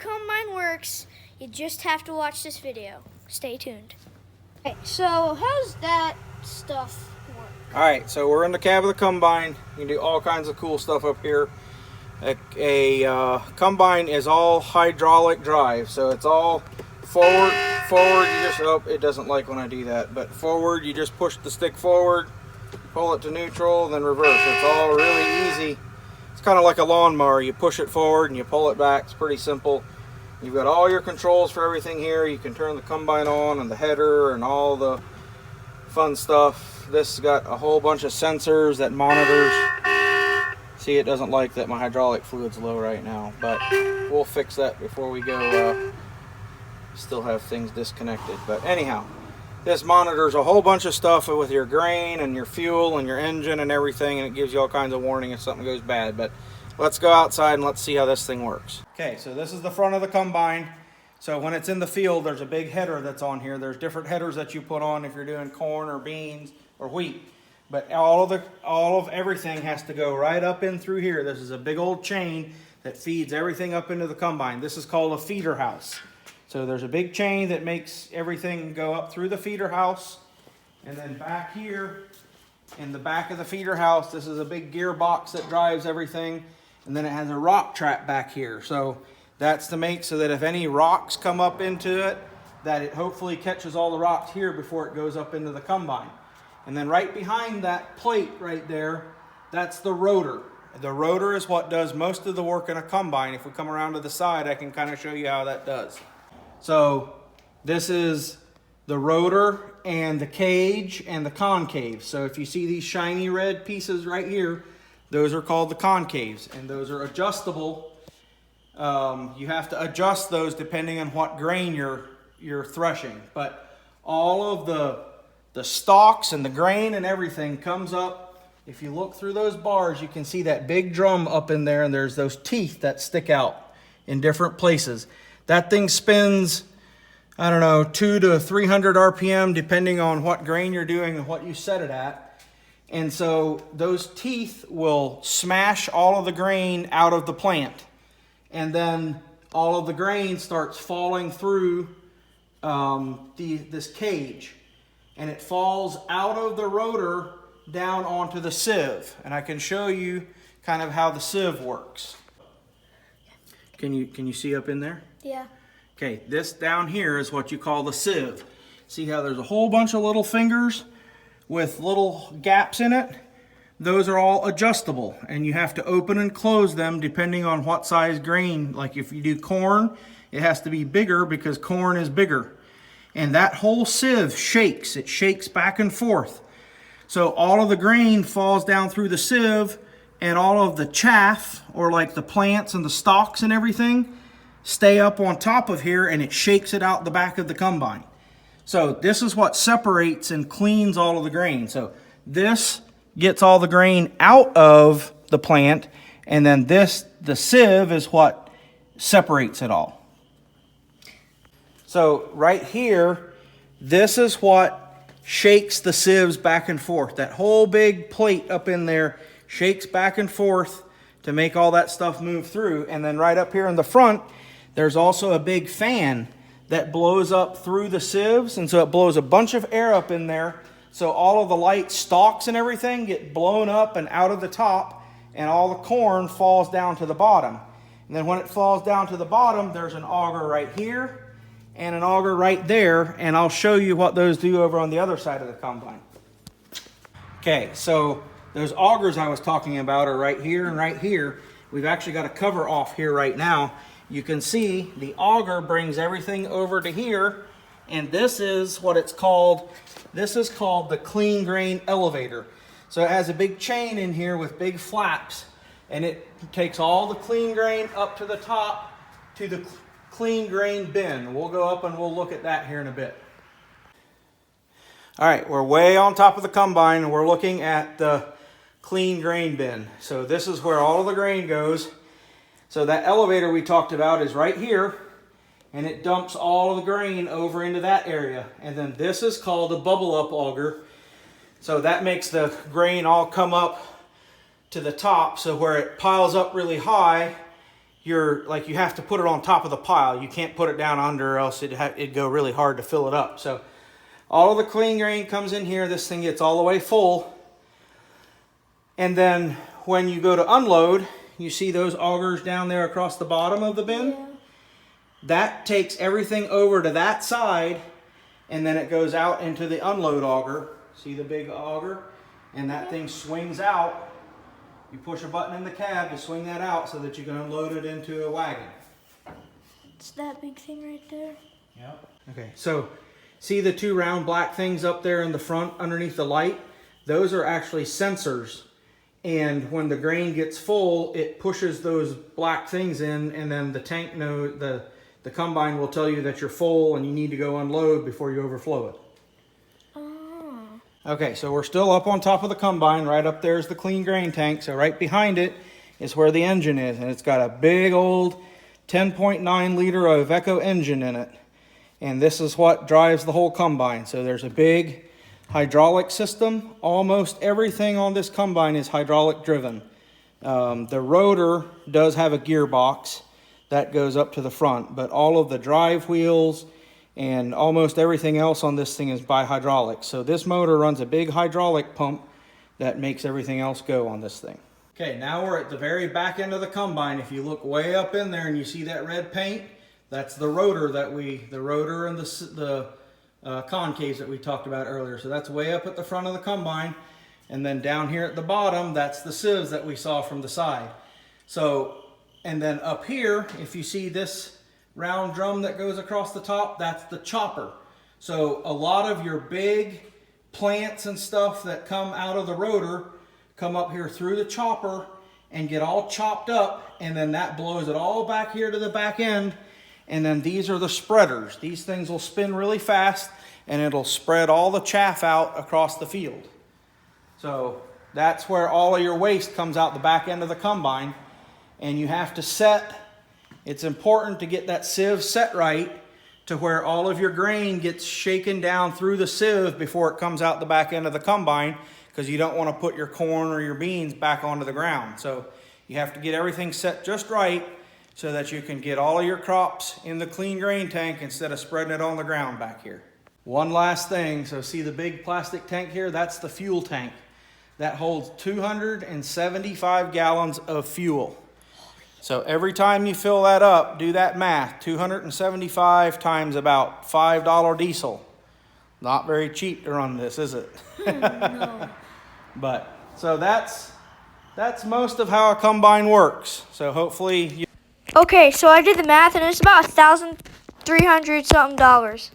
combine works, you just have to watch this video. Stay tuned. Okay, so how's that stuff work? Alright, so we're in the cab of the combine. You can do all kinds of cool stuff up here. A combine is all hydraulic drive, so it's all forward, you just, oh, it doesn't like when I do that, but forward, you just push the stick forward, pull it to neutral, then reverse. It's all really easy. It's kind of like a lawnmower. You push it forward and you pull it back. It's pretty simple. You've got all your controls for everything here. You can turn the combine on and the header and all the fun stuff. This has got a whole bunch of sensors that monitors. See, it doesn't like that my hydraulic fluid's low right now, but we'll fix that before we go. Still have things disconnected, but anyhow, this monitors a whole bunch of stuff with your grain and your fuel and your engine and everything, and it gives you all kinds of warning if something goes bad. But let's go outside and let's see how this thing works. Okay, so this is the front of the combine. So when it's in the field, there's a big header that's on here. There's different headers that you put on if you're doing corn or beans or wheat. But all of everything has to go right up in through here. This is a big old chain that feeds everything up into the combine. This is called a feeder house. So there's a big chain that makes everything go up through the feeder house. And then back here in the back of the feeder house, this is a big gearbox that drives everything. And then it has a rock trap back here. So that's to make so that if any rocks come up into it, that it hopefully catches all the rocks here before it goes up into the combine. And then right behind that plate right there, that's the rotor. The rotor is what does most of the work in a combine. If we come around to the side, I can kind of show you how that does. So this is the rotor and the cage and the concave. So if you see these shiny red pieces right here, those are called the concaves, and those are adjustable. You have to adjust those depending on what grain you're threshing. But all of the stalks and the grain and everything comes up. If you look through those bars, you can see that big drum up in there, and there's those teeth that stick out in different places. That thing spins, I don't know, 200 to 300 RPM, depending on what grain you're doing and what you set it at. And so those teeth will smash all of the grain out of the plant. And then all of the grain starts falling through this cage. And it falls out of the rotor down onto the sieve. And I can show you kind of how the sieve works. Can you see up in there? Yeah. Okay, this down here is what you call the sieve. See how there's a whole bunch of little fingers with little gaps in it? Those are all adjustable, and you have to open and close them depending on what size grain. Like if you do corn, it has to be bigger because corn is bigger. And that whole sieve shakes. It shakes back and forth. So all of the grain falls down through the sieve, and all of the chaff, or like the plants and the stalks and everything, stay up on top of here, and it shakes it out the back of the combine. So this is what separates and cleans all of the grain. So this gets all the grain out of the plant, and then the sieve is what separates it all. So right here, this is what shakes the sieves back and forth. That whole big plate up in there shakes back and forth to make all that stuff move through. And then right up here in the front, there's also a big fan that blows up through the sieves. And so it blows a bunch of air up in there. So all of the light stalks and everything get blown up and out of the top, and all the corn falls down to the bottom. And then when it falls down to the bottom, there's an auger right here and an auger right there. And I'll show you what those do over on the other side of the combine. Okay, so those augers I was talking about are right here and right here. We've actually got a cover off here right now. You can see the auger brings everything over to here, and this is what it's called. This is called the clean grain elevator. So it has a big chain in here with big flaps, and it takes all the clean grain up to the top to the clean grain bin. We'll go up and we'll look at that here in a bit. All right, we're way on top of the combine, and we're looking at the clean grain bin. So this is where all of the grain goes. So that elevator we talked about is right here, and it dumps all of the grain over into that area. And then this is called a bubble up auger. So that makes the grain all come up to the top. So where it piles up really high, you have to put it on top of the pile. You can't put it down under, or else it'd go really hard to fill it up. So all of the clean grain comes in here. This thing gets all the way full. And then when you go to unload, you see those augers down there across the bottom of the bin? Yeah. That takes everything over to that side, and then it goes out into the unload auger. See the big auger? And that thing swings out. You push a button in the cab to swing that out so that you can unload it into a wagon. It's that big thing right there. Yep. Okay, so see the two round black things up there in the front underneath the light? Those are actually sensors. And when the grain gets full, it pushes those black things in, and then the tank the combine will tell you that you're full and you need to go unload before you overflow it. Oh. Okay, so we're still up on top of the combine. Right up there is the clean grain tank. So right behind it is where the engine is. And it's got a big old 10.9 liter Iveco engine in it. And this is what drives the whole combine. So there's a big hydraulic system. Almost everything on this combine is hydraulic driven. The rotor does have a gearbox that goes up to the front, but all of the drive wheels and almost everything else on this thing is by hydraulics. So this motor runs a big hydraulic pump that makes everything else go on this thing. Okay, now we're at the very back end of the combine. If you look way up in there and you see that red paint, that's the rotor and the concaves that we talked about earlier. So that's way up at the front of the combine. And then down here at the bottom, that's the sieves that we saw from the side. So, and then up here, if you see this round drum that goes across the top, that's the chopper. So a lot of your big plants and stuff that come out of the rotor come up here through the chopper and get all chopped up, and then that blows it all back here to the back end. And then these are the spreaders. These things will spin really fast and it'll spread all the chaff out across the field. So that's where all of your waste comes out the back end of the combine. And you have to set, it's important to get that sieve set right to where all of your grain gets shaken down through the sieve before it comes out the back end of the combine, because you don't want to put your corn or your beans back onto the ground. So you have to get everything set just right so that you can get all of your crops in the clean grain tank instead of spreading it on the ground back here. One last thing, so see the big plastic tank here? That's the fuel tank. That holds 275 gallons of fuel. So every time you fill that up, do that math, 275 times about $5 diesel. Not very cheap to run this, is it? No. But, so that's most of how a combine works. So hopefully you... Okay, so I did the math and it's about $1,300 something.